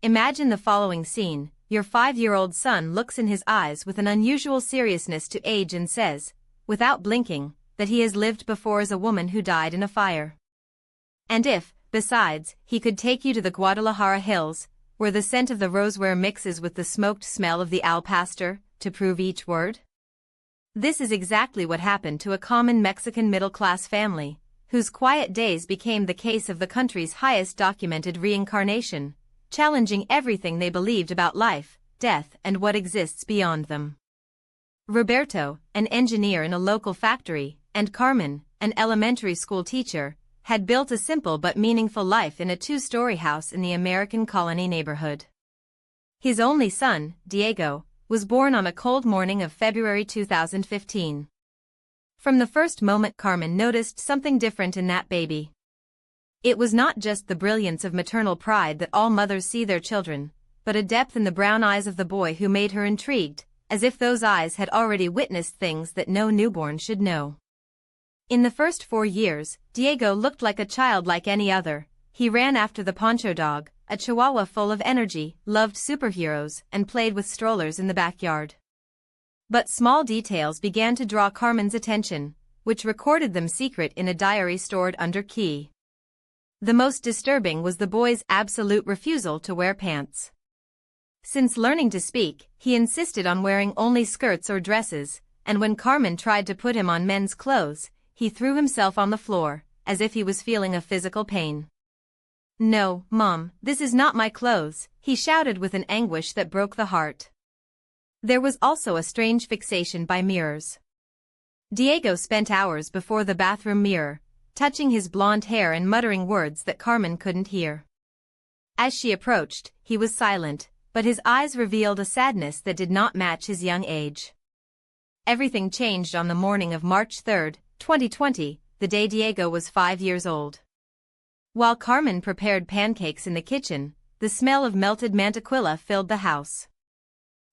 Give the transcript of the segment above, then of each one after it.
Imagine the following scene. Your 5-year-old son looks in his eyes with an unusual seriousness to age and says, without blinking, that he has lived before as a woman who died in a fire. And if, besides, he could take you to the Guadalajara hills, where the scent of the rosewater mixes with the smoked smell of the al pastor, to prove each word? This is exactly what happened to a common Mexican middle-class family, whose quiet days became the case of the country's highest documented reincarnation, challenging everything they believed about life, death, and what exists beyond them. Roberto, an engineer in a local factory, and Carmen, an elementary school teacher, had built a simple but meaningful life in a 2-story house in the American colony neighborhood. His only son, Diego, was born on a cold morning of February 2015. From the first moment Carmen noticed something different in that baby. It was not just the brilliance of maternal pride that all mothers see their children, but a depth in the brown eyes of the boy who made her intrigued, as if those eyes had already witnessed things that no newborn should know. In the first 4 years, Diego looked like a child like any other. He ran after the poncho dog, a chihuahua full of energy, loved superheroes, and played with strollers in the backyard. But small details began to draw Carmen's attention, which recorded them secret in a diary stored under key. The most disturbing was the boy's absolute refusal to wear pants. Since learning to speak, he insisted on wearing only skirts or dresses, and when Carmen tried to put him on men's clothes, he threw himself on the floor, as if he was feeling a physical pain. "No, Mom, this is not my clothes," he shouted with an anguish that broke the heart. There was also a strange fixation by mirrors. Diego spent hours before the bathroom mirror, touching his blonde hair and muttering words that Carmen couldn't hear. As she approached, he was silent, but his eyes revealed a sadness that did not match his young age. Everything changed on the morning of March 3, 2020, the day Diego was 5 years old. While Carmen prepared pancakes in the kitchen, the smell of melted mantequilla filled the house.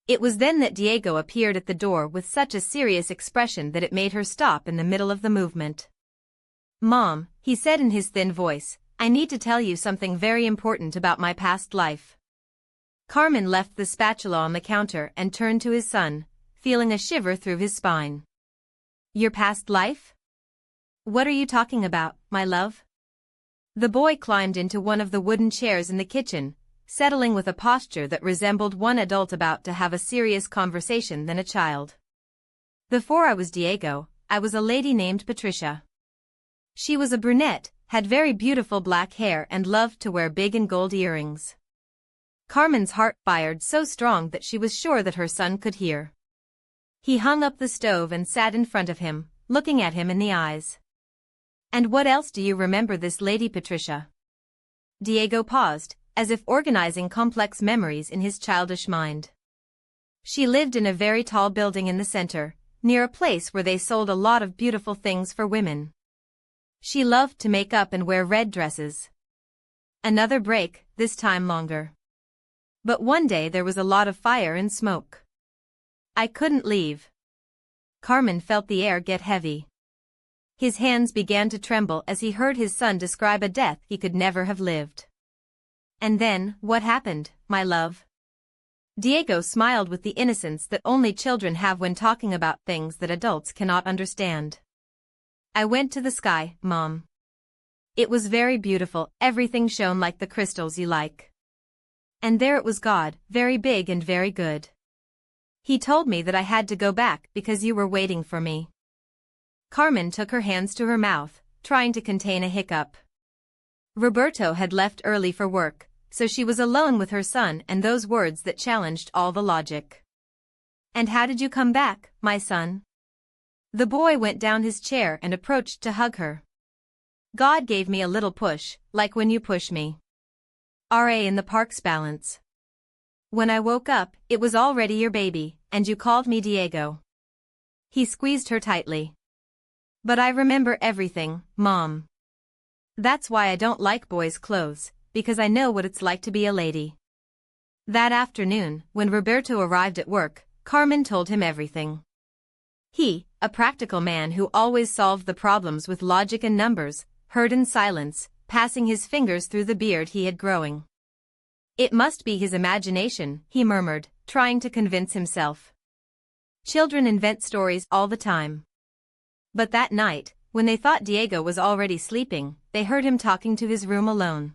It was then that Diego appeared at the door with such a serious expression that it made her stop in the middle of the movement. "Mom," he said in his thin voice, "I need to tell you something very important about my past life." Carmen left the spatula on the counter and turned to his son, feeling a shiver through his spine. "Your past life? What are you talking about, my love?" The boy climbed into one of the wooden chairs in the kitchen, settling with a posture that resembled one adult about to have a serious conversation than a child. "Before I was Diego, I was a lady named Patricia. She was a brunette, had very beautiful black hair and loved to wear big and gold earrings." Carmen's heart fired so strong that she was sure that her son could hear. He hung up the stove and sat in front of him, looking at him in the eyes. "And what else do you remember this lady Patricia?" Diego paused, as if organizing complex memories in his childish mind. "She lived in a very tall building in the center, near a place where they sold a lot of beautiful things for women. She loved to make up and wear red dresses." Another break, this time longer. "But one day there was a lot of fire and smoke. I couldn't leave." Carmen felt the air get heavy. His hands began to tremble as he heard his son describe a death he could never have lived. "And then, what happened, my love?" Diego smiled with the innocence that only children have when talking about things that adults cannot understand. "I went to the sky, Mom. It was very beautiful, everything shone like the crystals you like. And there it was God, very big and very good. He told me that I had to go back because you were waiting for me." Carmen took her hands to her mouth, trying to contain a hiccup. Roberto had left early for work, so she was alone with her son and those words that challenged all the logic. "And how did you come back, my son?" The boy went down his chair and approached to hug her. "God gave me a little push, like when you push me. R.A. in the park's balance. When I woke up, it was already your baby, and you called me Diego." He squeezed her tightly. "But I remember everything, Mom. That's why I don't like boys' clothes, because I know what it's like to be a lady." That afternoon, when Roberto arrived at work, Carmen told him everything. He, a practical man who always solved the problems with logic and numbers, heard in silence, passing his fingers through the beard he had growing. It must be his imagination, he murmured, trying to convince himself. Children invent stories all the time. But that night, when they thought Diego was already sleeping, they heard him talking to his room alone.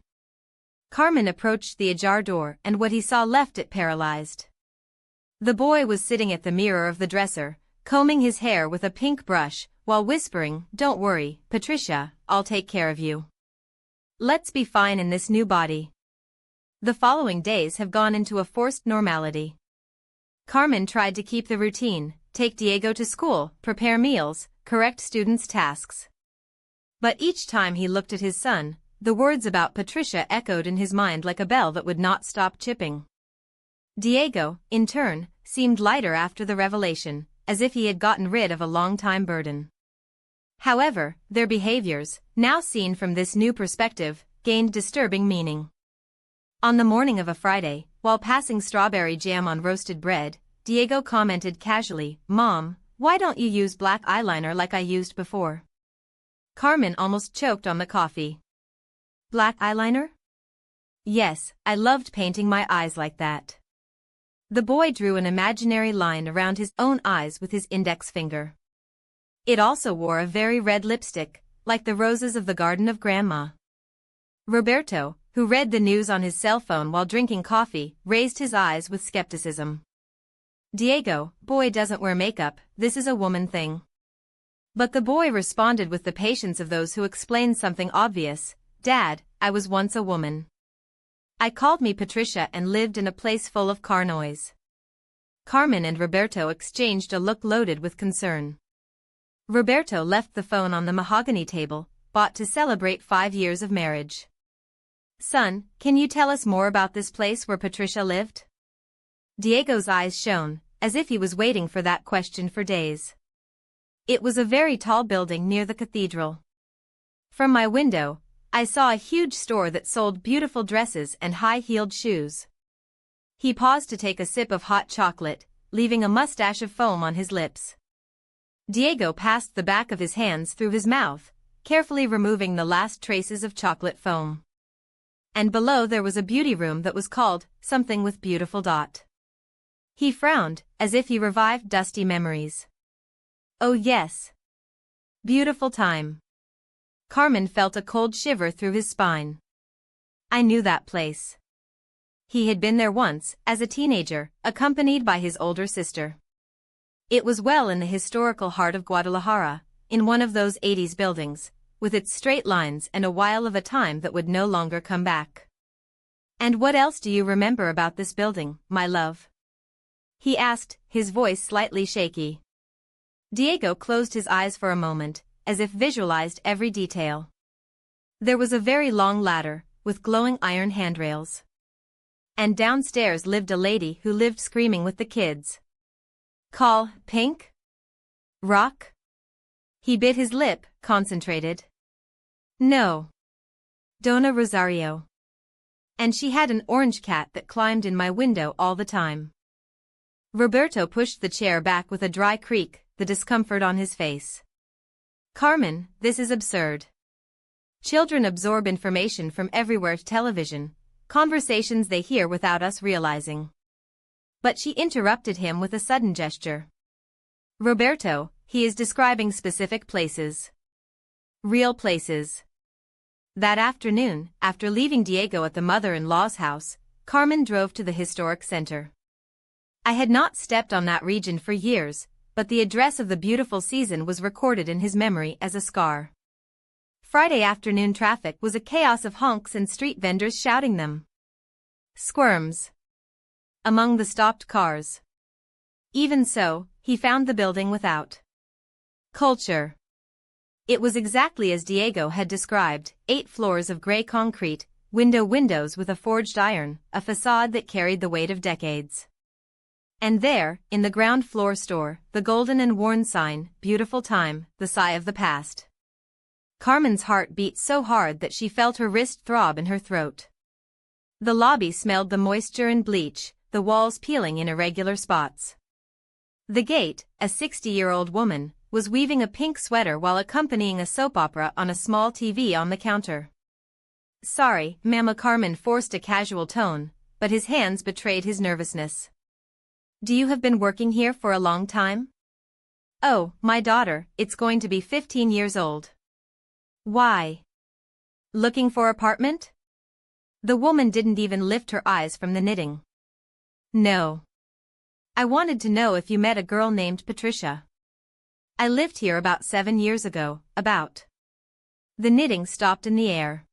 Carmen approached the ajar door and what he saw left it paralyzed. The boy was sitting at the mirror of the dresser, combing his hair with a pink brush, while whispering, "Don't worry, Patricia, I'll take care of you. Let's be fine in this new body." The following days have gone into a forced normality. Carmen tried to keep the routine, take Diego to school, prepare meals, correct students' tasks. But each time he looked at his son, the words about Patricia echoed in his mind like a bell that would not stop chipping. Diego, in turn, seemed lighter after the revelation, as if he had gotten rid of a long-time burden. However, their behaviors, now seen from this new perspective, gained disturbing meaning. On the morning of a Friday, while passing strawberry jam on roasted bread, Diego commented casually, "Mom, why don't you use black eyeliner like I used before?" Carmen almost choked on the coffee. Black eyeliner? Yes, I loved painting my eyes like that. The boy drew an imaginary line around his own eyes with his index finger. It also wore a very red lipstick, like the roses of the garden of Grandma. Roberto, who read the news on his cell phone while drinking coffee, raised his eyes with skepticism. "Diego, boy doesn't wear makeup, this is a woman thing." But the boy responded with the patience of those who explain something obvious, "Dad, I was once a woman. I called me Patricia and lived in a place full of car noise." Carmen and Roberto exchanged a look loaded with concern. Roberto left the phone on the mahogany table, bought to celebrate 5 years of marriage. "Son, can you tell us more about this place where Patricia lived?" Diego's eyes shone, as if he was waiting for that question for days. "It was a very tall building near the cathedral. From my window, I saw a huge store that sold beautiful dresses and high-heeled shoes." He paused to take a sip of hot chocolate, leaving a mustache of foam on his lips. Diego passed the back of his hands through his mouth, carefully removing the last traces of chocolate foam. And below there was a beauty room that was called something with beautiful dot. He frowned, as if he revived dusty memories. "Oh yes. Beautiful time." Carmen felt a cold shiver through his spine. "I knew that place." He had been there once, as a teenager, accompanied by his older sister. It was well in the historical heart of Guadalajara, in one of those 80s buildings, with its straight lines and a while of a time that would no longer come back. "And what else do you remember about this building, my love?" he asked, his voice slightly shaky. Diego closed his eyes for a moment, as if visualized every detail. There was a very long ladder, with glowing iron handrails. And downstairs lived a lady who lived screaming with the kids. "Call, Pink? Rock?" He bit his lip, concentrated. "No. Dona Rosario. And she had an orange cat that climbed in my window all the time." Roberto pushed the chair back with a dry creak, the discomfort on his face. "Carmen, this is absurd. Children absorb information from everywhere: television, conversations they hear without us realizing." But she interrupted him with a sudden gesture. "Roberto, he is describing specific places. Real places." That afternoon, after leaving Diego at the mother-in-law's house, Carmen drove to the historic center. I had not stepped on that region for years, but the address of the beautiful season was recorded in his memory as a scar. Friday afternoon traffic was a chaos of honks and street vendors shouting them. Squirms among the stopped cars. Even so, he found the building without culture. It was exactly as Diego had described: 8 floors of gray concrete, windows with a forged iron, a facade that carried the weight of decades. And there, in the ground floor store, the golden and worn sign, "Beautiful time, the sigh of the past." Carmen's heart beat so hard that she felt her wrist throb in her throat. The lobby smelled the moisture and bleach, the walls peeling in irregular spots. The gate, a 60-year-old woman, was weaving a pink sweater while accompanying a soap opera on a small TV on the counter. "Sorry, Mama." Carmen forced a casual tone, but his hands betrayed his nervousness. Do you have been working here for a long time? Oh, my daughter, it's going to be 15 years old. Why? Looking for apartment? The woman didn't even lift her eyes from the knitting. No. I wanted to know if you met a girl named Patricia. I lived here about 7 years ago, about. The knitting stopped in the air.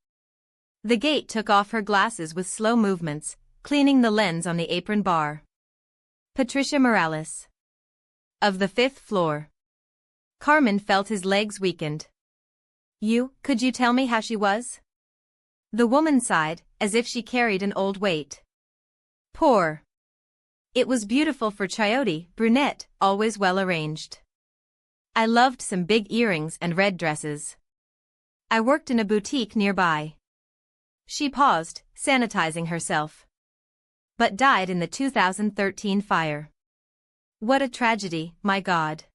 The gate took off her glasses with slow movements, cleaning the lens on the apron bar. Patricia Morales. Of the 5th floor. Carmen felt his legs weakened. Could you tell me how she was? The woman sighed, as if she carried an old weight. Poor. It was beautiful for Coyote, brunette, always well arranged. I loved some big earrings and red dresses. I worked in a boutique nearby. She paused, sanitizing herself. But died in the 2013 fire. What a tragedy, my God.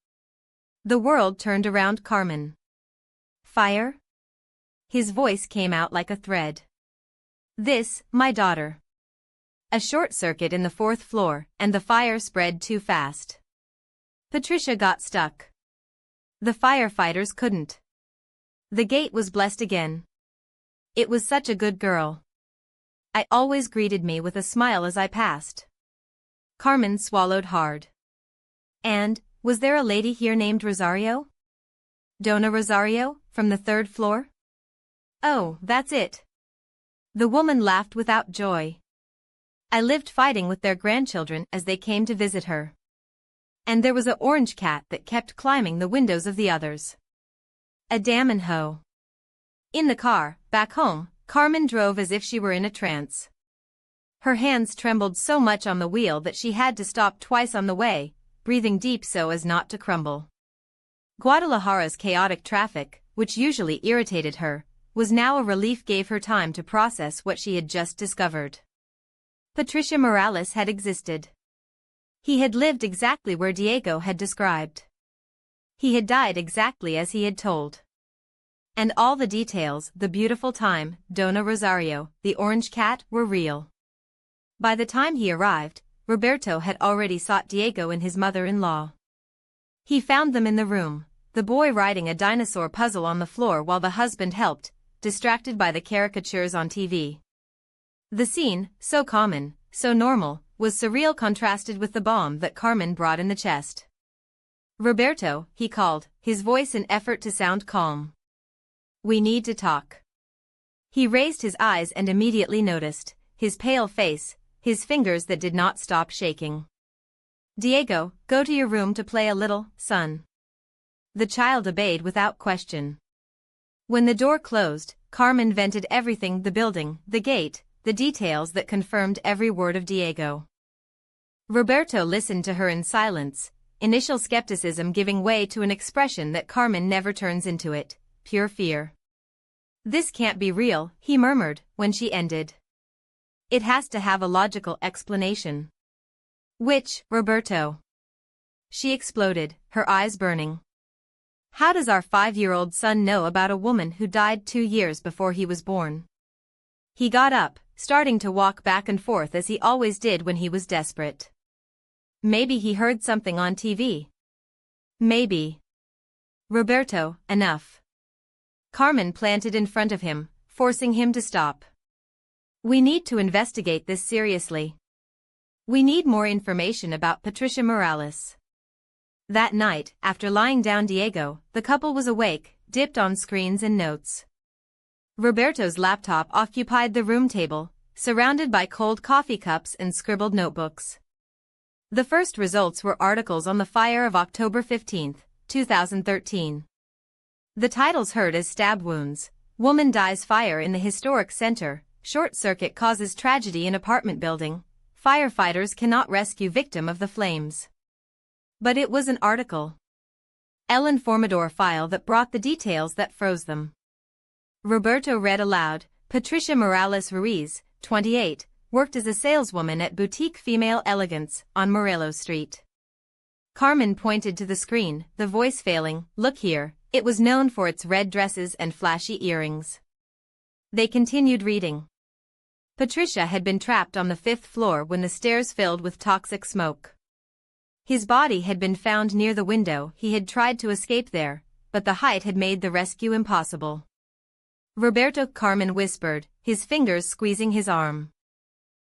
The world turned around Carmen. Fire? His voice came out like a thread. This, my daughter. A short circuit in the 4th floor, and the fire spread too fast. Patricia got stuck. The firefighters couldn't. The gate was blessed again. It was such a good girl. I always greeted me with a smile as I passed. Carmen swallowed hard. And, was there a lady here named Rosario? Dona Rosario, from the 3rd floor? Oh, that's it. The woman laughed without joy. I lived fighting with their grandchildren as they came to visit her. And there was an orange cat that kept climbing the windows of the others. A damn and hoe. In the car, back home, Carmen drove as if she were in a trance. Her hands trembled so much on the wheel that she had to stop twice on the way, breathing deep so as not to crumble. Guadalajara's chaotic traffic, which usually irritated her, was now a relief, gave her time to process what she had just discovered. Patricia Morales had existed. He had lived exactly where Diego had described. He had died exactly as he had told. And all the details, the beautiful time, Dona Rosario, the orange cat, were real. By the time he arrived, Roberto had already sought Diego and his mother-in-law. He found them in the room, the boy writing a dinosaur puzzle on the floor while the husband helped, distracted by the caricatures on TV. The scene, so common, so normal, was surreal, contrasted with the bomb that Carmen brought in the chest. Roberto, he called, his voice an effort to sound calm. We need to talk. He raised his eyes and immediately noticed his pale face, his fingers that did not stop shaking. Diego, go to your room to play a little, son. The child obeyed without question. When the door closed, Carmen vented everything, the building, the gate, the details that confirmed every word of Diego. Roberto listened to her in silence, initial skepticism giving way to an expression that Carmen never turns into it, pure fear. This can't be real, he murmured, when she ended. It has to have a logical explanation. Which, Roberto? She exploded, her eyes burning. How does our 5-year-old son know about a woman who died 2 years before he was born? He got up, starting to walk back and forth as he always did when he was desperate. Maybe he heard something on TV. Maybe. Roberto, enough. Carmen planted in front of him, forcing him to stop. We need to investigate this seriously. We need more information about Patricia Morales. That night, after lying down Diego, the couple was awake, dipped on screens and notes. Roberto's laptop occupied the room table, surrounded by cold coffee cups and scribbled notebooks. The first results were articles on the fire of October 15, 2013. The titles heard as stab wounds, woman dies fire in the historic center, short circuit causes tragedy in apartment building, firefighters cannot rescue victim of the flames. But it was an article. El Informador file that brought the details that froze them. Roberto read aloud, Patricia Morales Ruiz, 28, worked as a saleswoman at Boutique Female Elegance on Morelos Street. Carmen pointed to the screen, the voice failing, look here, it was known for its red dresses and flashy earrings. They continued reading. Patricia had been trapped on the 5th floor when the stairs filled with toxic smoke. His body had been found near the window. He had tried to escape there, but the height had made the rescue impossible. Roberto, Carmen whispered, his fingers squeezing his arm.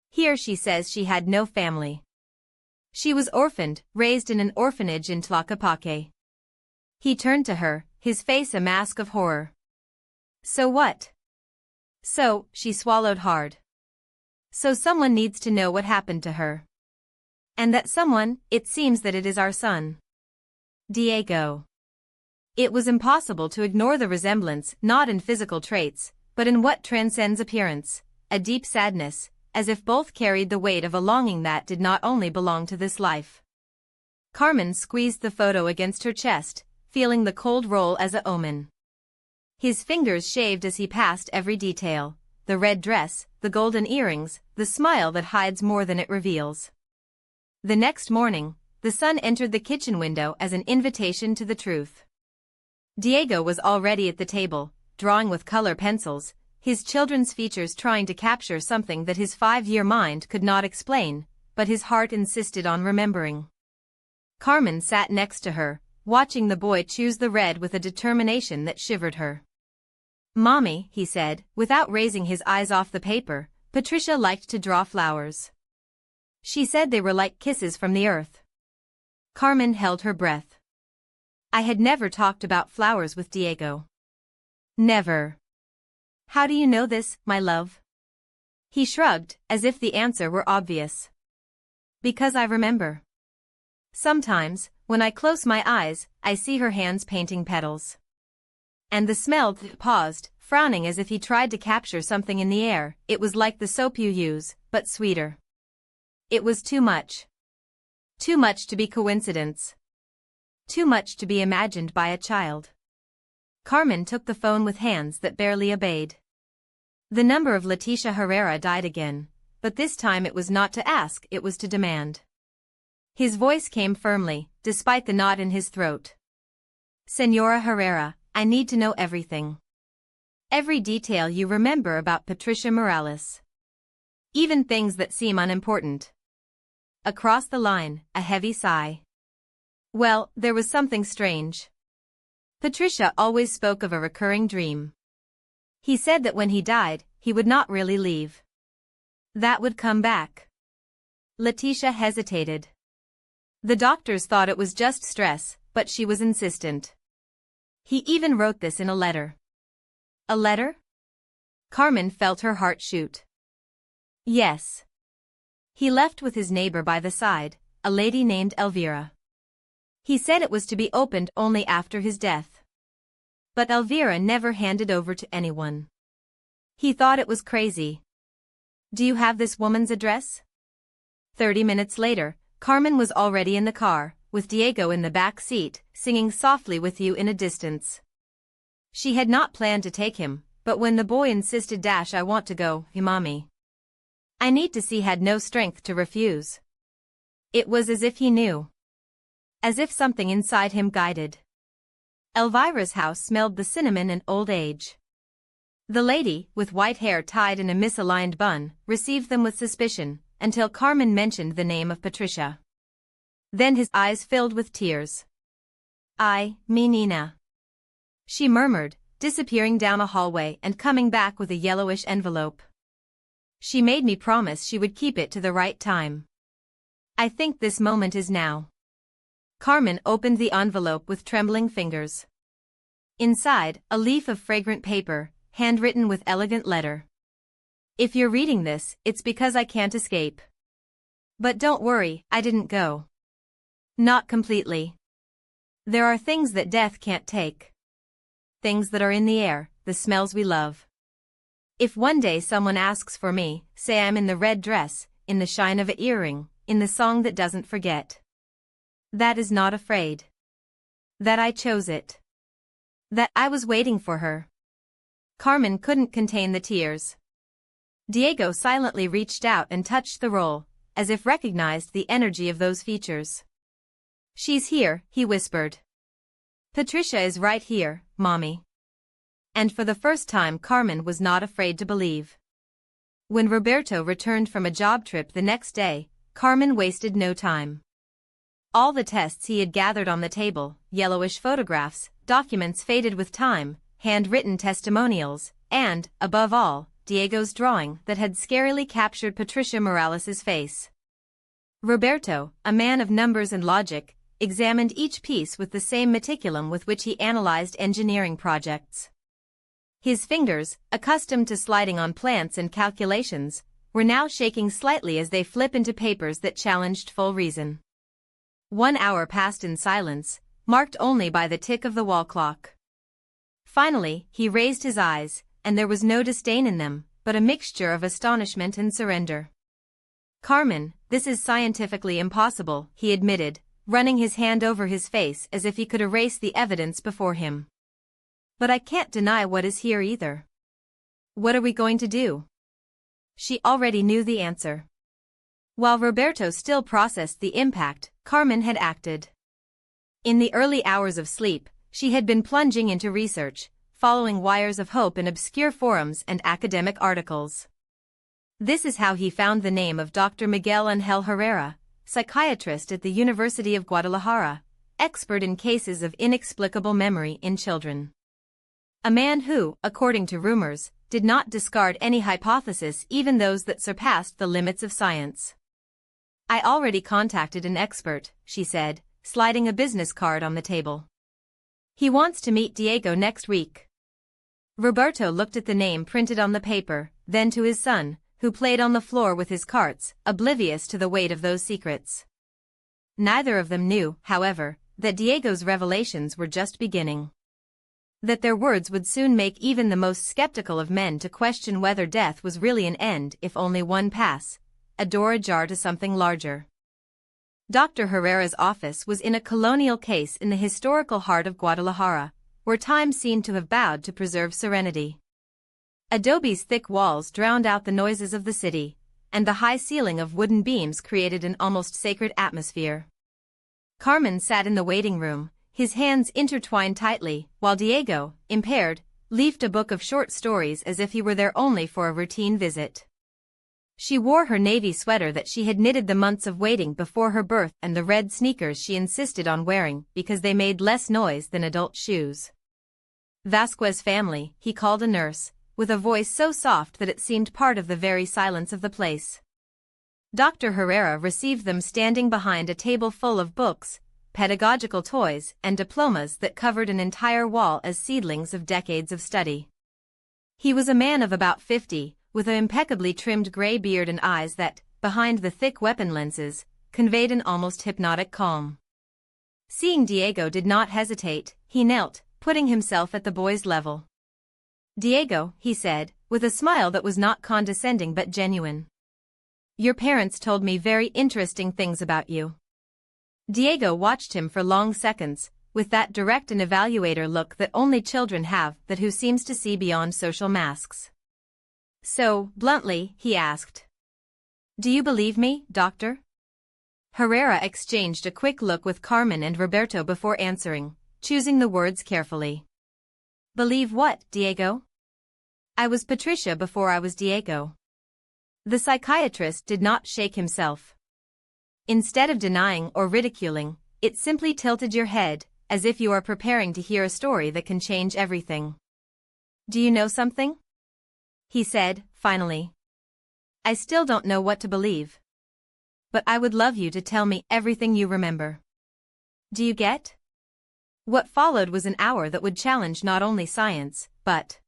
Here she says she had no family. She was orphaned, raised in an orphanage in Tlaquepaque. He turned to her, his face a mask of horror. So what? So, she swallowed hard. So someone needs to know what happened to her. And that someone, it seems that it is our son. Diego. It was impossible to ignore the resemblance, not in physical traits, but in what transcends appearance, a deep sadness, as if both carried the weight of a longing that did not only belong to this life. Carmen squeezed the photo against her chest, feeling the cold roll as a omen. His fingers shaved as he passed every detail, the red dress, the golden earrings, the smile that hides more than it reveals. The next morning, the sun entered the kitchen window as an invitation to the truth. Diego was already at the table, drawing with color pencils, his children's features trying to capture something that his 5-year mind could not explain, but his heart insisted on remembering. Carmen sat next to her, watching the boy choose the red with a determination that shivered her. "Mommy," he said, without raising his eyes off the paper, "Patricia liked to draw flowers. She said they were like kisses from the earth." Carmen held her breath. "I had never talked about flowers with Diego." "Never." "How do you know this, my love?" He shrugged, as if the answer were obvious. "Because I remember. Sometimes, when I close my eyes, I see her hands painting petals." And the smell paused, frowning as if he tried to capture something in the air. It was like the soap you use, but sweeter. It was too much. Too much to be coincidence. Too much to be imagined by a child. Carmen took the phone with hands that barely obeyed. The number of Leticia Herrera died again, but this time it was not to ask, it was to demand. His voice came firmly, despite the knot in his throat. "Señora Herrera, I need to know everything. Every detail you remember about Patricia Morales. Even things that seem unimportant." Across the line, a heavy sigh. Well, there was something strange. Patricia always spoke of a recurring dream. He said that when he died, he would not really leave. That would come back. Leticia hesitated. The doctors thought it was just stress, but she was insistent. He even wrote this in a letter. A letter? Carmen felt her heart shoot. Yes. He left with his neighbor by the side, a lady named Elvira. He said it was to be opened only after his death. But Elvira never handed over to anyone. He thought it was crazy. "Do you have this woman's address?" 30 minutes later, Carmen was already in the car, with Diego in the back seat, singing softly "With You" in a distance. She had not planned to take him, but when the boy insisted, "I want to go, Mommy. I need to see," had no strength to refuse. It was as if he knew. As if something inside him guided. Elvira's house smelled the cinnamon and old age. The lady, with white hair tied in a misaligned bun, received them with suspicion, until Carmen mentioned the name of Patricia. Then his eyes filled with tears. "Ay, mi Nina," she murmured, disappearing down a hallway and coming back with a yellowish envelope. "She made me promise she would keep it to the right time. I think this moment is now." Carmen opened the envelope with trembling fingers. Inside, a leaf of fragrant paper, handwritten with elegant letter. "If you're reading this, it's because I can't escape. But don't worry, I didn't go. Not completely. There are things that death can't take. Things that are in the air, the smells we love. If one day someone asks for me, say I'm in the red dress, in the shine of an earring, in the song that doesn't forget. That is not afraid. That I chose it. That I was waiting for her." Carmen couldn't contain the tears. Diego silently reached out and touched the roll, as if recognized the energy of those features. "She's here," he whispered. "Patricia is right here, Mommy." And for the first time Carmen was not afraid to believe. When Roberto returned from a job trip the next day, Carmen wasted no time. All the tests he had gathered on the table, yellowish photographs, documents faded with time, handwritten testimonials, and, above all, Diego's drawing that had scarily captured Patricia Morales's face. Roberto, a man of numbers and logic, examined each piece with the same meticulum with which he analyzed engineering projects. His fingers, accustomed to sliding on plants and calculations, were now shaking slightly as they flipped into papers that challenged full reason. 1 hour passed in silence, marked only by the tick of the wall clock. Finally, he raised his eyes, and there was no disdain in them, but a mixture of astonishment and surrender. "Carmen, this is scientifically impossible," he admitted, running his hand over his face as if he could erase the evidence before him. "But I can't deny what is here either." "What are we going to do?" She already knew the answer. While Roberto still processed the impact, Carmen had acted. In the early hours of sleep, she had been plunging into research, following wires of hope in obscure forums and academic articles. This is how he found the name of Dr. Miguel Ángel Herrera, psychiatrist at the University of Guadalajara, expert in cases of inexplicable memory in children. A man who, according to rumors, did not discard any hypothesis, even those that surpassed the limits of science. "I already contacted an expert," she said, sliding a business card on the table. "He wants to meet Diego next week." Roberto looked at the name printed on the paper, then to his son, who played on the floor with his carts, oblivious to the weight of those secrets. Neither of them knew, however, that Diego's revelations were just beginning. That their words would soon make even the most skeptical of men to question whether death was really an end, if only one pass, a door ajar to something larger. Dr. Herrera's office was in a colonial case in the historical heart of Guadalajara, where time seemed to have bowed to preserve serenity. Adobe's thick walls drowned out the noises of the city, and the high ceiling of wooden beams created an almost sacred atmosphere. Carmen sat in the waiting room, his hands intertwined tightly, while Diego, impaired, leafed a book of short stories as if he were there only for a routine visit. She wore her navy sweater that she had knitted the months of waiting before her birth and the red sneakers she insisted on wearing because they made less noise than adult shoes. "Vasquez family," he called a nurse, with a voice so soft that it seemed part of the very silence of the place. Dr. Herrera received them standing behind a table full of books, pedagogical toys, and diplomas that covered an entire wall as seedlings of decades of study. He was a man of about 50, with an impeccably trimmed gray beard and eyes that, behind the thick weapon lenses, conveyed an almost hypnotic calm. Seeing Diego did not hesitate, he knelt, putting himself at the boy's level. "Diego," he said, with a smile that was not condescending but genuine. "Your parents told me very interesting things about you." Diego watched him for long seconds, with that direct and evaluator look that only children have, that who seems to see beyond social masks. "So, bluntly," he asked, "do you believe me, doctor?" Herrera exchanged a quick look with Carmen and Roberto before answering, choosing the words carefully. "Believe what, Diego?" "I was Patricia before I was Diego." The psychiatrist did not shake himself. Instead of denying or ridiculing, it simply tilted your head, as if you are preparing to hear a story that can change everything. "Do you know something?" he said, finally. "I still don't know what to believe. But I would love you to tell me everything you remember. Do you get?" What followed was an hour that would challenge not only science, but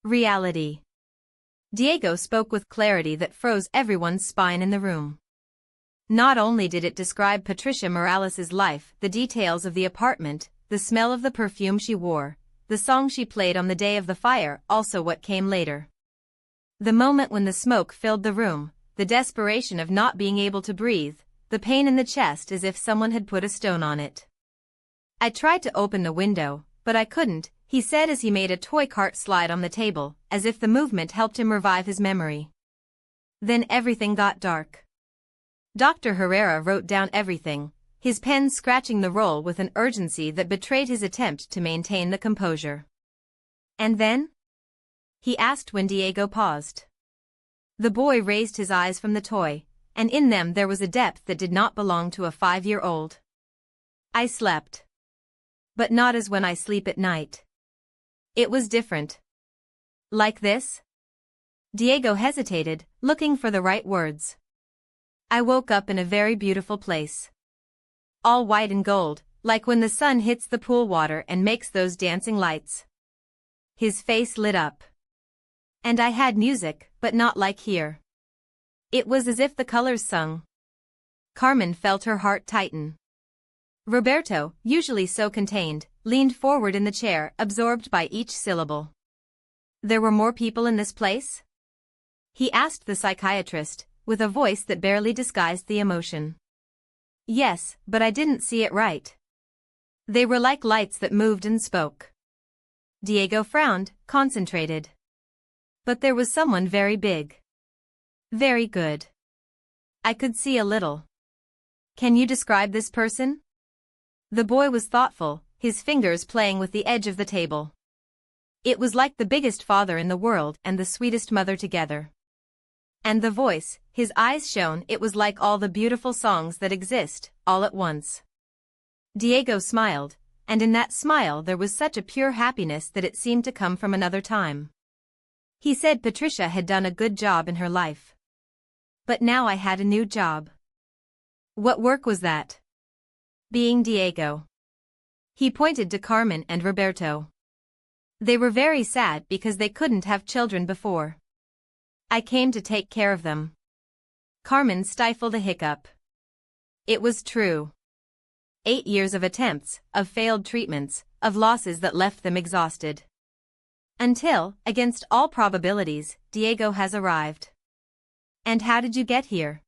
reality. Diego spoke with clarity that froze everyone's spine in the room. Not only did it describe Patricia Morales's life, the details of the apartment, the smell of the perfume she wore, the song she played on the day of the fire, also what came later. The moment when the smoke filled the room, the desperation of not being able to breathe, the pain in the chest as if someone had put a stone on it. "I tried to open the window, but I couldn't," he said as he made a toy cart slide on the table, as if the movement helped him revive his memory. Then everything got dark. Dr. Herrera wrote down everything, his pen scratching the roll with an urgency that betrayed his attempt to maintain the composure. "And then?" he asked when Diego paused. The boy raised his eyes from the toy, and in them there was a depth that did not belong to a 5-year-old. I slept. But not as when I sleep at night. It was different. Like this? Diego hesitated, looking for the right words. I woke up in a very beautiful place. All white and gold, like when the sun hits the pool water and makes those dancing lights. His face lit up. And I had music, but not like here. It was as if the colors sung. Carmen felt her heart tighten. Roberto, usually so contained, leaned forward in the chair, absorbed by each syllable. There were more people in this place? He asked the psychiatrist, with a voice that barely disguised the emotion. Yes, but I didn't see it right. They were like lights that moved and spoke. Diego frowned, concentrated. But there was someone very big. Very good. I could see a little. Can you describe this person? The boy was thoughtful, his fingers playing with the edge of the table. It was like the biggest father in the world and the sweetest mother together. And the voice, his eyes shone, it was like all the beautiful songs that exist, all at once. Diego smiled, and in that smile there was such a pure happiness that it seemed to come from another time. He said Patricia had done a good job in her life. But now I had a new job. What work was that? Being Diego. He pointed to Carmen and Roberto. They were very sad because they couldn't have children before. I came to take care of them. Carmen stifled a hiccup. It was true. 8 years of attempts, of failed treatments, of losses that left them exhausted. Until, against all probabilities, Diego has arrived. And how did you get here?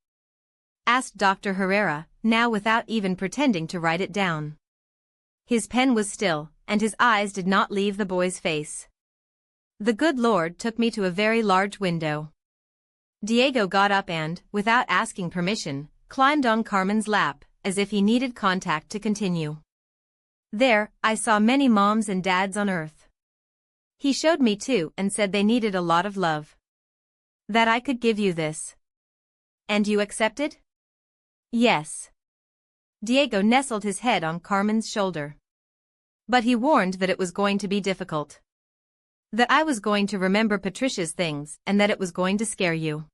Asked Dr. Herrera, now without even pretending to write it down. His pen was still, and his eyes did not leave the boy's face. The good Lord took me to a very large window. Diego got up and, without asking permission, climbed on Carmen's lap, as if he needed contact to continue. There, I saw many moms and dads on earth. He showed me too and said they needed a lot of love. That I could give you this. And you accepted? Yes. Diego nestled his head on Carmen's shoulder. But he warned that it was going to be difficult. That I was going to remember Patricia's things and that it was going to scare you.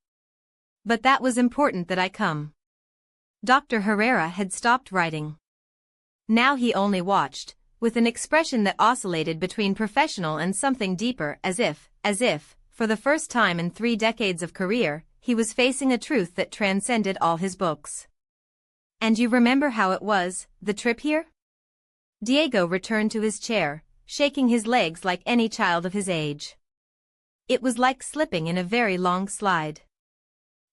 But that was important that I come. Dr. Herrera had stopped writing. Now he only watched, with an expression that oscillated between professional and something deeper, as if, for the first time in 3 decades of career, he was facing a truth that transcended all his books. And you remember how it was, the trip here? Diego returned to his chair, shaking his legs like any child of his age. It was like slipping in a very long slide.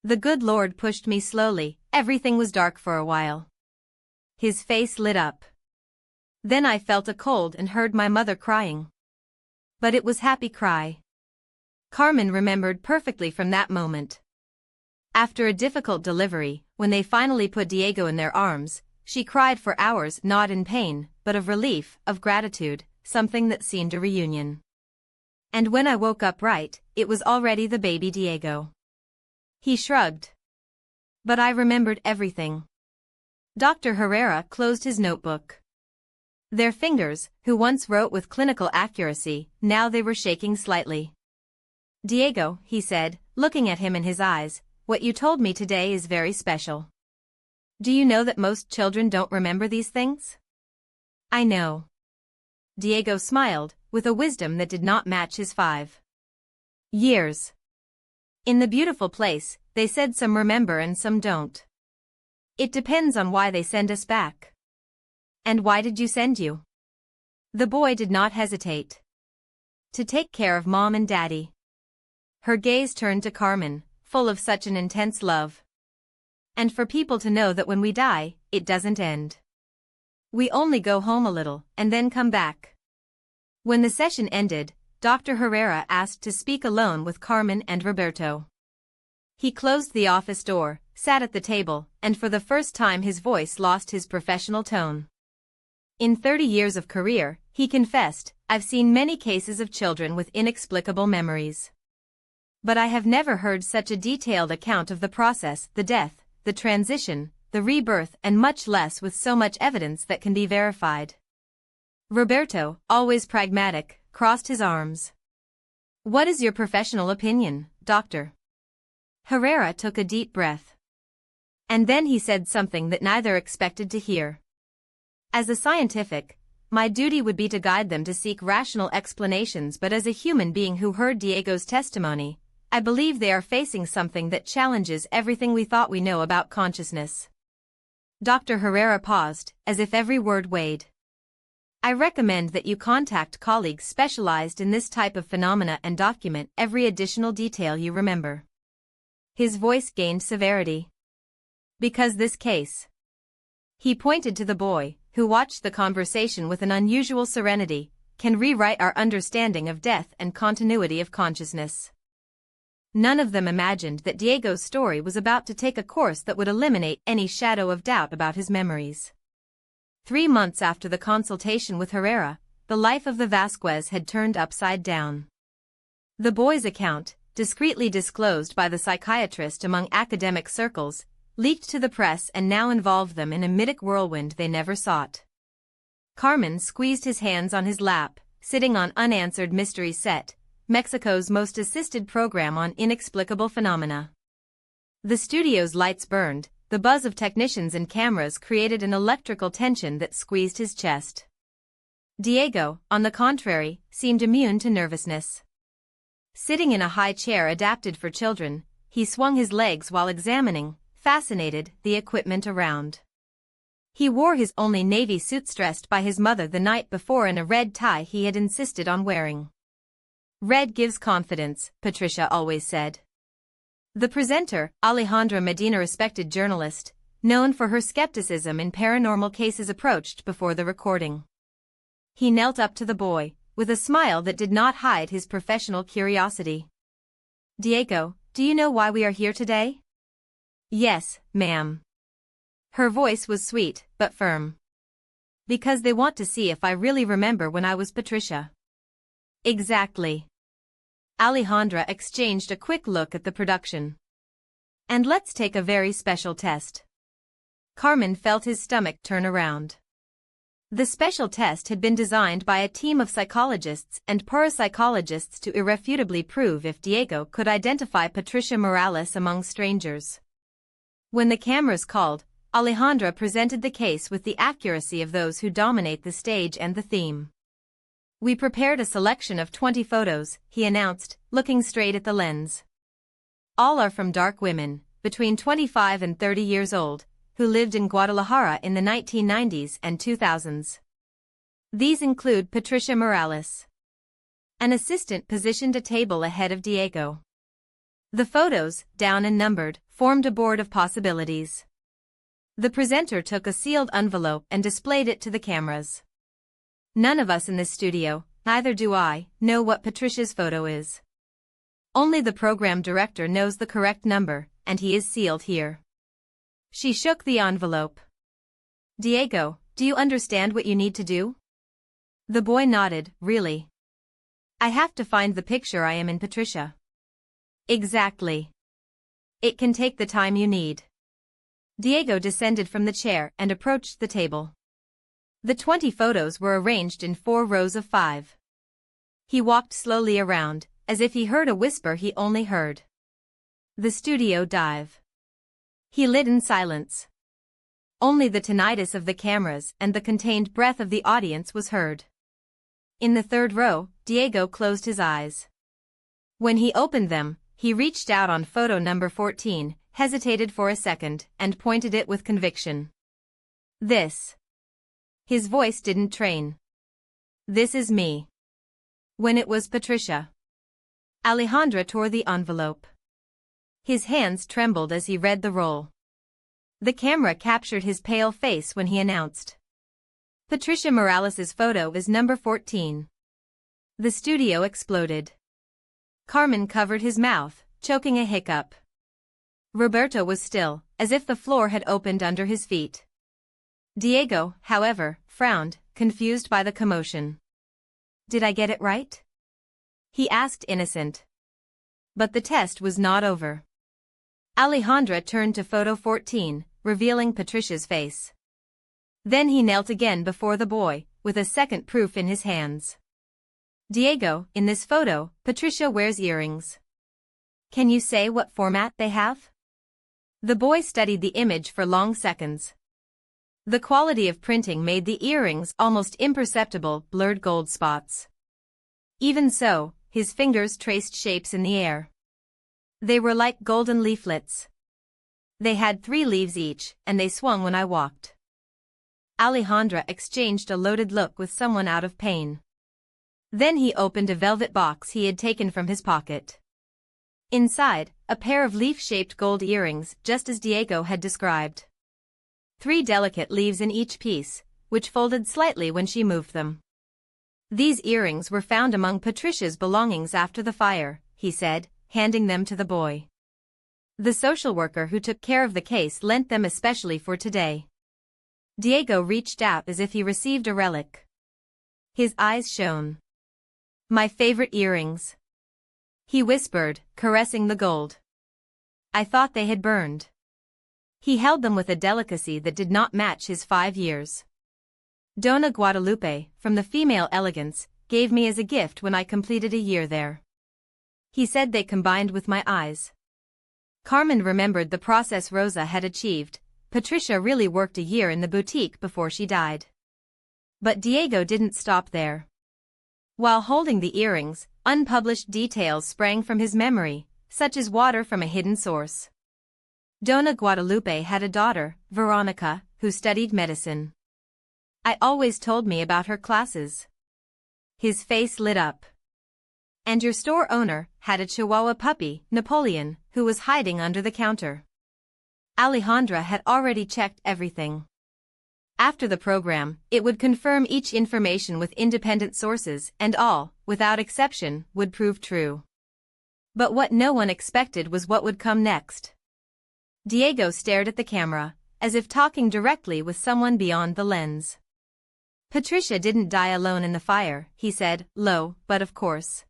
The good Lord pushed me slowly, everything was dark for a while. His face lit up. Then I felt a cold and heard my mother crying. But it was happy cry. Carmen remembered perfectly from that moment. After a difficult delivery, when they finally put Diego in their arms, she cried for hours, not in pain, but of relief, of gratitude, something that seemed a reunion. And when I woke up right, it was already the baby Diego. He shrugged. But I remembered everything. Dr. Herrera closed his notebook. Their fingers, who once wrote with clinical accuracy, now they were shaking slightly. Diego, he said, looking at him in his eyes, what you told me today is very special. Do you know that most children don't remember these things? I know. Diego smiled, with a wisdom that did not match his 5 years. In the beautiful place, they said some remember and some don't. It depends on why they send us back. And why did you send you? The boy did not hesitate. To take care of Mom and Daddy. Her gaze turned to Carmen, full of such an intense love. And for people to know that when we die, it doesn't end. We only go home a little, and then come back. When the session ended, Dr. Herrera asked to speak alone with Carmen and Roberto. He closed the office door, sat at the table, and for the first time his voice lost his professional tone. In 30 years of career, he confessed, I've seen many cases of children with inexplicable memories. But I have never heard such a detailed account of the process, the death, the transition, the rebirth, and much less with so much evidence that can be verified. Roberto, always pragmatic, crossed his arms. What is your professional opinion, doctor? Herrera took a deep breath. And then he said something that neither expected to hear. As a scientific, my duty would be to guide them to seek rational explanations, but as a human being who heard Diego's testimony, I believe they are facing something that challenges everything we thought we know about consciousness. Dr. Herrera paused, as if every word weighed. I recommend that you contact colleagues specialized in this type of phenomena and document every additional detail you remember. His voice gained severity. Because this case. He pointed to the boy, who watched the conversation with an unusual serenity, can rewrite our understanding of death and continuity of consciousness. None of them imagined that Diego's story was about to take a course that would eliminate any shadow of doubt about his memories. 3 months after the consultation with Herrera, the life of the Vasquez had turned upside down. The boy's account, discreetly disclosed by the psychiatrist among academic circles, leaked to the press and now involved them in a mythic whirlwind they never sought. Carmen squeezed his hands on his lap, sitting on Unanswered Mysteries Set, Mexico's most assisted program on inexplicable phenomena. The studio's lights burned, the buzz of technicians and cameras created an electrical tension that squeezed his chest. Diego, on the contrary, seemed immune to nervousness. Sitting in a high chair adapted for children, he swung his legs while examining, fascinated, the equipment around. He wore his only navy suit stressed by his mother the night before and a red tie he had insisted on wearing. Red gives confidence, Patricia always said. The presenter, Alejandra Medina, respected journalist, known for her skepticism in paranormal cases, approached before the recording. He knelt up to the boy, with a smile that did not hide his professional curiosity. Diego, do you know why we are here today? Yes, ma'am. Her voice was sweet, but firm. Because they want to see if I really remember when I was Patricia. Exactly. Alejandra exchanged a quick look at the production. And let's take a very special test. Carmen felt his stomach turn around. The special test had been designed by a team of psychologists and parapsychologists to irrefutably prove if Diego could identify Patricia Morales among strangers. When the cameras called, Alejandra presented the case with the accuracy of those who dominate the stage and the theme. We prepared a selection of 20 photos, he announced, looking straight at the lens. All are from dark women, between 25 and 30 years old, who lived in Guadalajara in the 1990s and 2000s. These include Patricia Morales. An assistant positioned a table ahead of Diego. The photos, down and numbered, formed a board of possibilities. The presenter took a sealed envelope and displayed it to the cameras. None of us in this studio, neither do I, know what Patricia's photo is. Only the program director knows the correct number, and he is sealed here. She shook the envelope. Diego, do you understand what you need to do? The boy nodded, really. I have to find the picture I am in, Patricia. Exactly. It can take the time you need. Diego descended from the chair and approached the table. The 20 photos were arranged in 4 rows of 5. He walked slowly around, as if he heard a whisper he only heard. The studio dive. He lit in silence. Only the tinnitus of the cameras and the contained breath of the audience was heard. In the 3rd row, Diego closed his eyes. When he opened them, he reached out on photo number 14, hesitated for a second, and pointed it with conviction. This. His voice didn't train. This is me. When it was Patricia. Alejandra tore the envelope. His hands trembled as he read the roll. The camera captured his pale face when he announced. Patricia Morales's photo is number 14. The studio exploded. Carmen covered his mouth, choking a hiccup. Roberto was still, as if the floor had opened under his feet. Diego, however, frowned, confused by the commotion. Did I get it right? He asked, innocent. But the test was not over. Alejandra turned to photo 14, revealing Patricia's face. Then he knelt again before the boy, with a second proof in his hands. Diego, in this photo, Patricia wears earrings. Can you say what format they have? The boy studied the image for long seconds. The quality of printing made the earrings almost imperceptible, blurred gold spots. Even so, his fingers traced shapes in the air. They were like golden leaflets. They had 3 leaves each, and they swung when I walked. Alejandra exchanged a loaded look with someone out of pain. Then he opened a velvet box he had taken from his pocket. Inside, a pair of leaf-shaped gold earrings, just as Diego had described. 3 delicate leaves in each piece, which folded slightly when she moved them. These earrings were found among Patricia's belongings after the fire, he said, handing them to the boy. The social worker who took care of the case lent them especially for today. Diego reached out as if he received a relic. His eyes shone. My favorite earrings, he whispered, caressing the gold. I thought they had burned. He held them with a delicacy that did not match his 5 years. Dona Guadalupe, from the Female Elegance, gave me as a gift when I completed a year there. He said they combined with my eyes. Carmen remembered the process Rosa had achieved. Patricia really worked a year in the boutique before she died. But Diego didn't stop there. While holding the earrings, unpublished details sprang from his memory, such as water from a hidden source. Dona Guadalupe had a daughter, Veronica, who studied medicine. I always told me about her classes. His face lit up. And your store owner had a Chihuahua puppy, Napoleon, who was hiding under the counter. Alejandra had already checked everything. After the program, it would confirm each information with independent sources, and all, without exception, would prove true. But what no one expected was what would come next. Diego stared at the camera, as if talking directly with someone beyond the lens. Patricia didn't die alone in the fire, he said, low, but of course.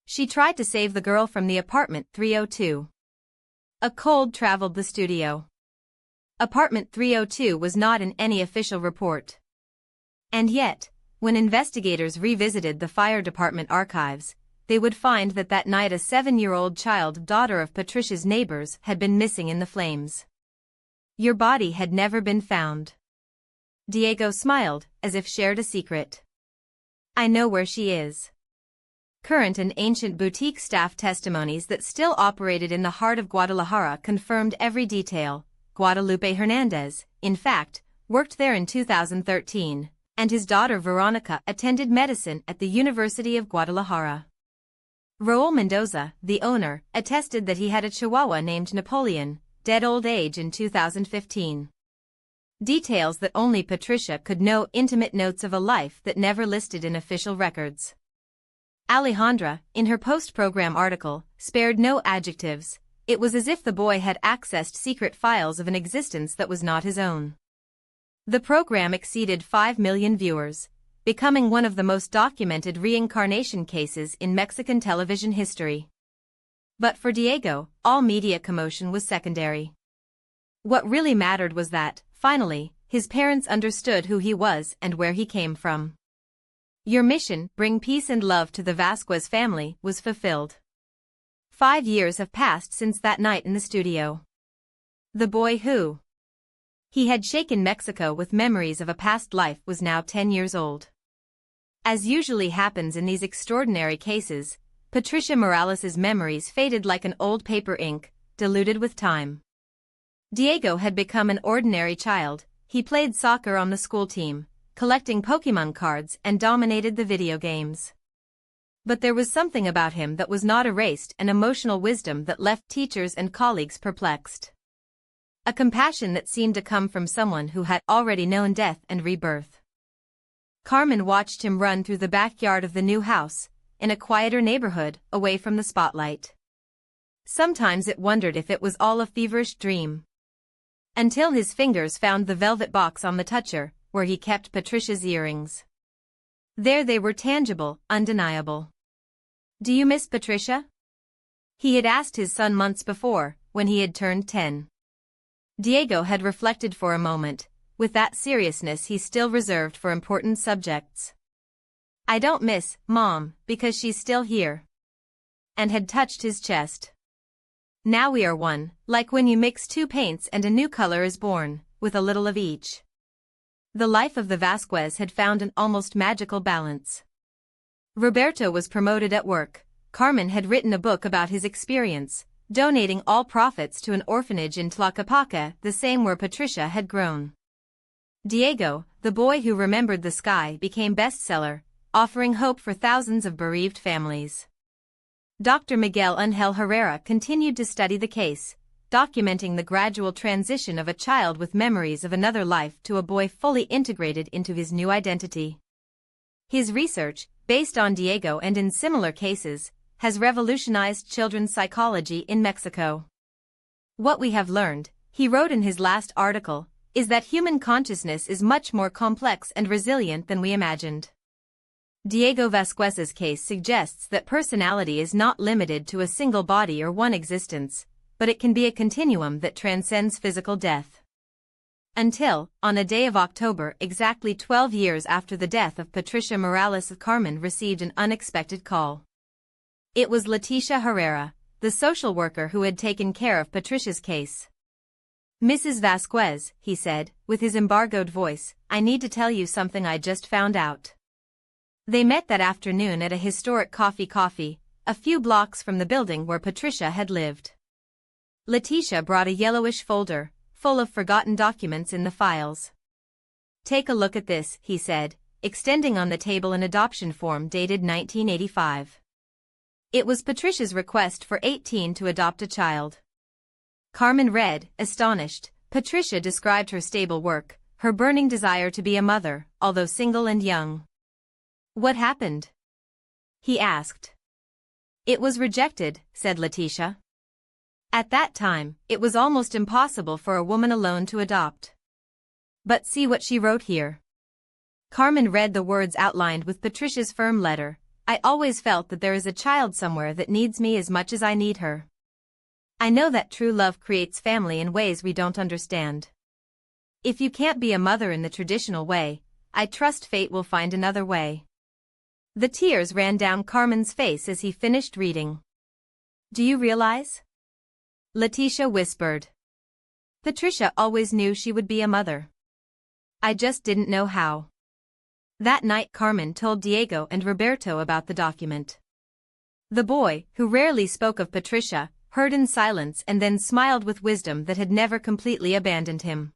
She tried to save the girl from the apartment 302. A cold traveled the studio. Apartment 302 was not in any official report. And yet, when investigators revisited the fire department archives, they would find that that night a 7-year-old child, daughter of Patricia's neighbors, had been missing in the flames. Your body had never been found. Diego smiled, as if shared a secret. I know where she is. Current and ancient boutique staff testimonies that still operated in the heart of Guadalajara confirmed every detail. Guadalupe Hernandez, in fact, worked there in 2013, and his daughter Veronica attended medicine at the University of Guadalajara. Raul Mendoza, the owner, attested that he had a Chihuahua named Napoleon, dead old age in 2015. Details that only Patricia could know, intimate notes of a life that never listed in official records. Alejandra, in her post-program article, spared no adjectives. It was as if the boy had accessed secret files of an existence that was not his own. The program exceeded 5 million viewers, becoming one of the most documented reincarnation cases in Mexican television history. But for Diego, all media commotion was secondary. What really mattered was that, finally, his parents understood who he was and where he came from. Your mission, bring peace and love to the Vasquez family, was fulfilled. 5 years have passed since that night in the studio. The boy who he had shaken Mexico with memories of a past life was now 10 years old. As usually happens in these extraordinary cases, Patricia Morales's memories faded like an old paper ink, diluted with time. Diego had become an ordinary child. He played soccer on the school team, collecting Pokémon cards, and dominated the video games. But there was something about him that was not erased, an emotional wisdom that left teachers and colleagues perplexed. A compassion that seemed to come from someone who had already known death and rebirth. Carmen watched him run through the backyard of the new house, in a quieter neighborhood, away from the spotlight. Sometimes it wondered if it was all a feverish dream. Until his fingers found the velvet box on the toucher, where he kept Patricia's earrings. There they were, tangible, undeniable. Do you miss Patricia? He had asked his son months before, when he had turned 10. Diego had reflected for a moment, with that seriousness he still reserved for important subjects. "I don't miss Mom, because she's still here." And had touched his chest. "Now we are one, like when you mix two paints and a new color is born, with a little of each." The life of the Vasquez had found an almost magical balance. Roberto was promoted at work. Carmen had written a book about his experience, donating all profits to an orphanage in Tlaquepaque, the same where Patricia had grown. Diego, the boy who remembered the sky, became bestseller, offering hope for thousands of bereaved families. Dr. Miguel Ángel Herrera continued to study the case, documenting the gradual transition of a child with memories of another life to a boy fully integrated into his new identity. His research, based on Diego and in similar cases, has revolutionized children's psychology in Mexico. "What we have learned," he wrote in his last article, "is that human consciousness is much more complex and resilient than we imagined." Diego Vasquez's case suggests that personality is not limited to a single body or one existence, but it can be a continuum that transcends physical death. Until, on a day of October exactly 12 years after the death of Patricia Morales, Carmen received an unexpected call. It was Leticia Herrera, the social worker who had taken care of Patricia's case. "Mrs. Vasquez," he said, with his embargoed voice, "I need to tell you something I just found out." They met that afternoon at a historic coffee, a few blocks from the building where Patricia had lived. Leticia brought a yellowish folder, full of forgotten documents in the files. "Take a look at this," he said, extending on the table an adoption form dated 1985. It was Patricia's request for 18 to adopt a child. Carmen read, astonished. Patricia described her stable work, her burning desire to be a mother, although single and young. "What happened?" he asked. "It was rejected," said Leticia. "At that time, it was almost impossible for a woman alone to adopt. But see what she wrote here." Carmen read the words outlined with Patricia's firm letter. "I always felt that there is a child somewhere that needs me as much as I need her. I know that true love creates family in ways we don't understand. If you can't be a mother in the traditional way, I trust fate will find another way." The tears ran down Carmen's face as he finished reading. "Do you realize?" Leticia whispered. "Patricia always knew she would be a mother. I just didn't know how." That night Carmen told Diego and Roberto about the document. The boy, who rarely spoke of Patricia, heard in silence and then smiled with wisdom that had never completely abandoned him.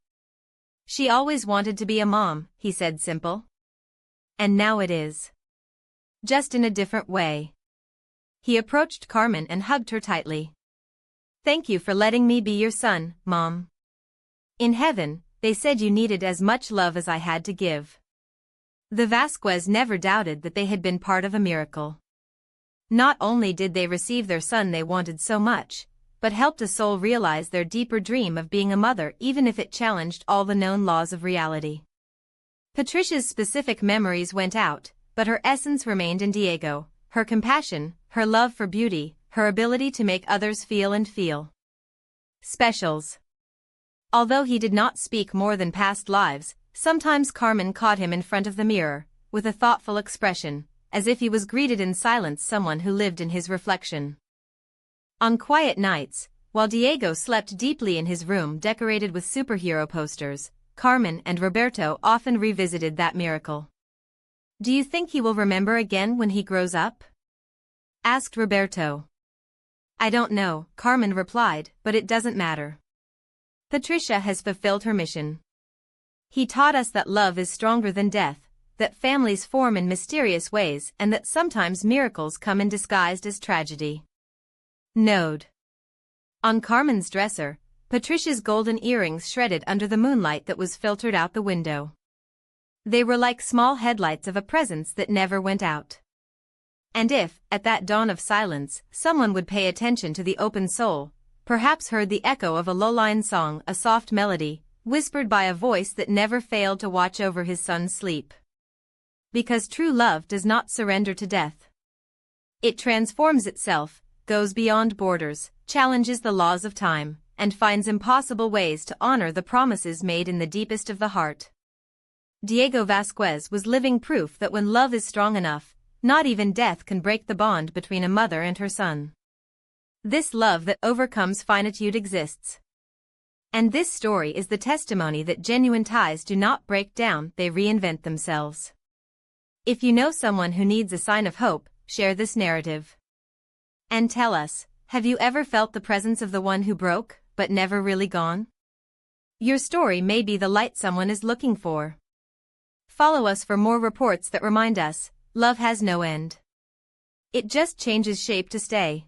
"She always wanted to be a mom," he said, simple. "And now it is. Just in a different way." He approached Carmen and hugged her tightly. "Thank you for letting me be your son, Mom. In heaven, they said you needed as much love as I had to give." The Vasquez never doubted that they had been part of a miracle. Not only did they receive their son they wanted so much, but helped a soul realize their deeper dream of being a mother even if it challenged all the known laws of reality. Patricia's specific memories went out, but her essence remained in Diego, her compassion, her love for beauty, her ability to make others feel and feel. Specials. Although he did not speak more than past lives, sometimes Carmen caught him in front of the mirror, with a thoughtful expression, as if he was greeted in silence someone who lived in his reflection. On quiet nights, while Diego slept deeply in his room decorated with superhero posters, Carmen and Roberto often revisited that miracle. "Do you think he will remember again when he grows up?" asked Roberto. "I don't know," Carmen replied, "but it doesn't matter. Patricia has fulfilled her mission. He taught us that love is stronger than death, that families form in mysterious ways and that sometimes miracles come in disguised as tragedy." Node. On Carmen's dresser, Patricia's golden earrings shredded under the moonlight that was filtered out the window. They were like small headlights of a presence that never went out. And if, at that dawn of silence, someone would pay attention to the open soul, perhaps heard the echo of a low-line song, a soft melody, whispered by a voice that never failed to watch over his son's sleep. Because true love does not surrender to death. It transforms itself, goes beyond borders, challenges the laws of time, and finds impossible ways to honor the promises made in the deepest of the heart. Diego Vasquez was living proof that when love is strong enough, not even death can break the bond between a mother and her son. This love that overcomes finitude exists. And this story is the testimony that genuine ties do not break down, they reinvent themselves. If you know someone who needs a sign of hope, share this narrative. And tell us, have you ever felt the presence of the one who broke, but never really gone? Your story may be the light someone is looking for. Follow us for more reports that remind us, love has no end. It just changes shape to stay.